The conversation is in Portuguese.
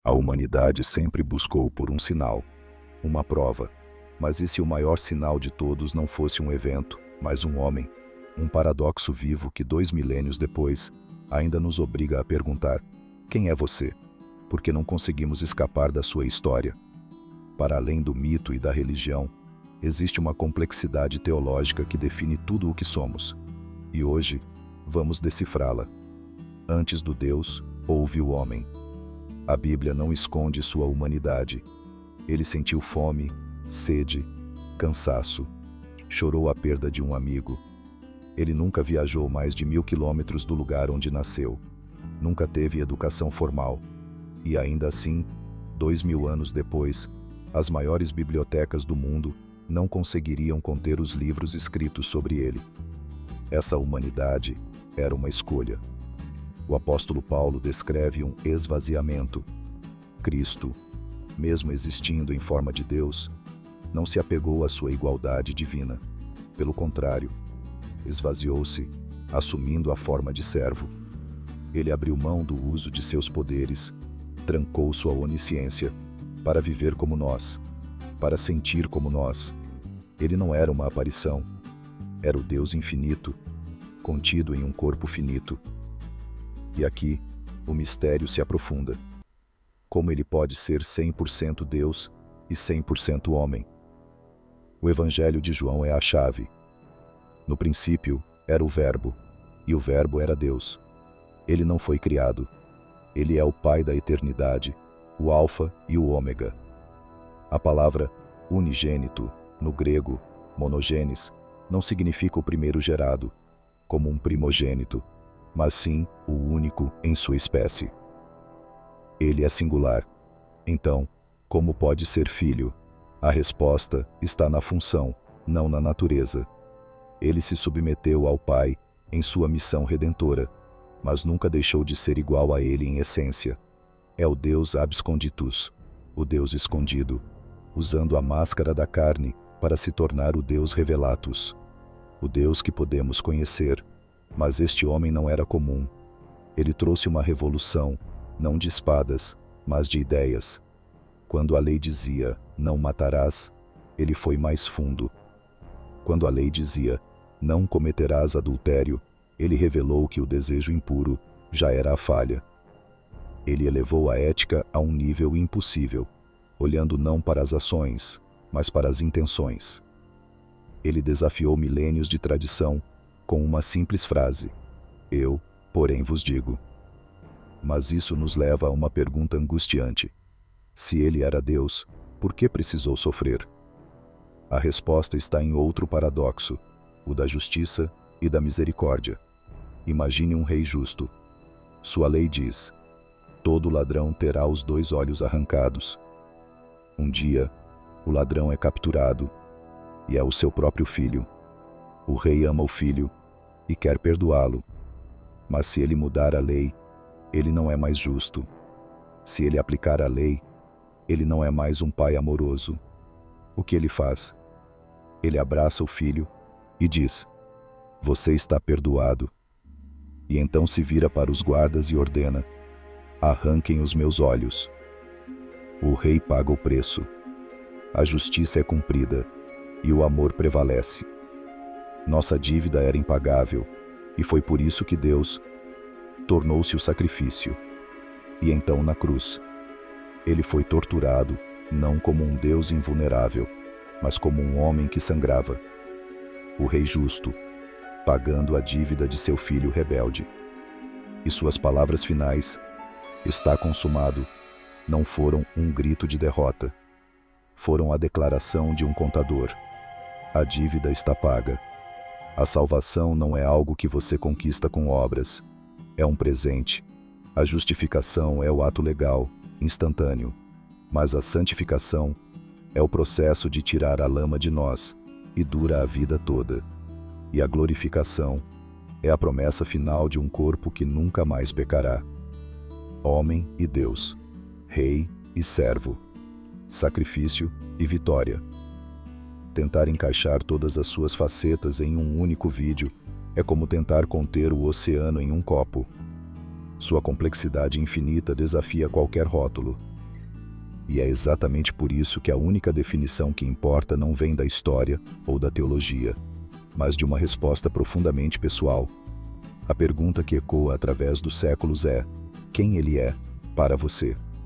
A humanidade sempre buscou por um sinal, uma prova. Mas e se o maior sinal de todos não fosse um evento, mas um homem? Um paradoxo vivo que 2 milênios depois ainda nos obriga a perguntar: quem é você? Porque não conseguimos escapar da sua história. Para além do mito e da religião, existe uma complexidade teológica que define tudo o que somos. E hoje, vamos decifrá-la. Antes do Deus, houve o homem. A Bíblia não esconde sua humanidade. Ele sentiu fome, sede, cansaço. Chorou a perda de um amigo. Ele nunca viajou mais de 1000 quilômetros do lugar onde nasceu. Nunca teve educação formal. E ainda assim, 2000 anos depois, as maiores bibliotecas do mundo não conseguiriam conter os livros escritos sobre ele. Essa humanidade era uma escolha. O apóstolo Paulo descreve um esvaziamento. Cristo, mesmo existindo em forma de Deus, não se apegou à sua igualdade divina. Pelo contrário, esvaziou-se, assumindo a forma de servo. Ele abriu mão do uso de seus poderes, trancou sua onisciência, para viver como nós, para sentir como nós. Ele não era uma aparição, era o Deus infinito, contido em um corpo finito. E aqui, o mistério se aprofunda. Como ele pode ser 100% Deus e 100% homem? O Evangelho de João é a chave. No princípio, era o Verbo, e o Verbo era Deus. Ele não foi criado. Ele é o Pai da eternidade, o Alfa e o Ômega. A palavra unigênito, no grego, monogenes, não significa o primeiro gerado, como um primogênito, mas sim o único em sua espécie. Ele é singular. Então, como pode ser filho? A resposta está na função, não na natureza. Ele se submeteu ao Pai em sua missão redentora, mas nunca deixou de ser igual a ele em essência. É o Deus absconditus, o Deus escondido, usando a máscara da carne para se tornar o Deus revelatus, o Deus que podemos conhecer. Mas este homem não era comum. Ele trouxe uma revolução, não de espadas, mas de ideias. Quando a lei dizia, não matarás, ele foi mais fundo. Quando a lei dizia, não cometerás adultério, ele revelou que o desejo impuro já era a falha. Ele elevou a ética a um nível impossível, olhando não para as ações, mas para as intenções. Ele desafiou milênios de tradição com uma simples frase: eu, porém, vos digo. Mas isso nos leva a uma pergunta angustiante. Se ele era Deus, por que precisou sofrer? A resposta está em outro paradoxo, o da justiça e da misericórdia. Imagine um rei justo. Sua lei diz: todo ladrão terá os 2 olhos arrancados. Um dia, o ladrão é capturado, e é o seu próprio filho. O rei ama o filho e quer perdoá-lo. Mas se ele mudar a lei, ele não é mais justo. Se ele aplicar a lei, ele não é mais um pai amoroso. O que ele faz? Ele abraça o filho e diz: você está perdoado. E então se vira para os guardas e ordena: arranquem os meus olhos. O rei paga o preço. A justiça é cumprida e o amor prevalece. Nossa dívida era impagável, e foi por isso que Deus tornou-se o sacrifício. E então na cruz, ele foi torturado, não como um Deus invulnerável, mas como um homem que sangrava. O rei justo, pagando a dívida de seu filho rebelde. E suas palavras finais, está consumado, não foram um grito de derrota. Foram a declaração de um contador: a dívida está paga. A salvação não é algo que você conquista com obras. É um presente. A justificação é o ato legal, instantâneo. Mas a santificação é o processo de tirar a lama de nós, e dura a vida toda. E a glorificação é a promessa final de um corpo que nunca mais pecará. Homem e Deus, rei e servo, sacrifício e vitória. Tentar encaixar todas as suas facetas em um único vídeo é como tentar conter o oceano em um copo. Sua complexidade infinita desafia qualquer rótulo. E é exatamente por isso que a única definição que importa não vem da história ou da teologia, mas de uma resposta profundamente pessoal. A pergunta que ecoa através dos séculos é: quem ele é para você?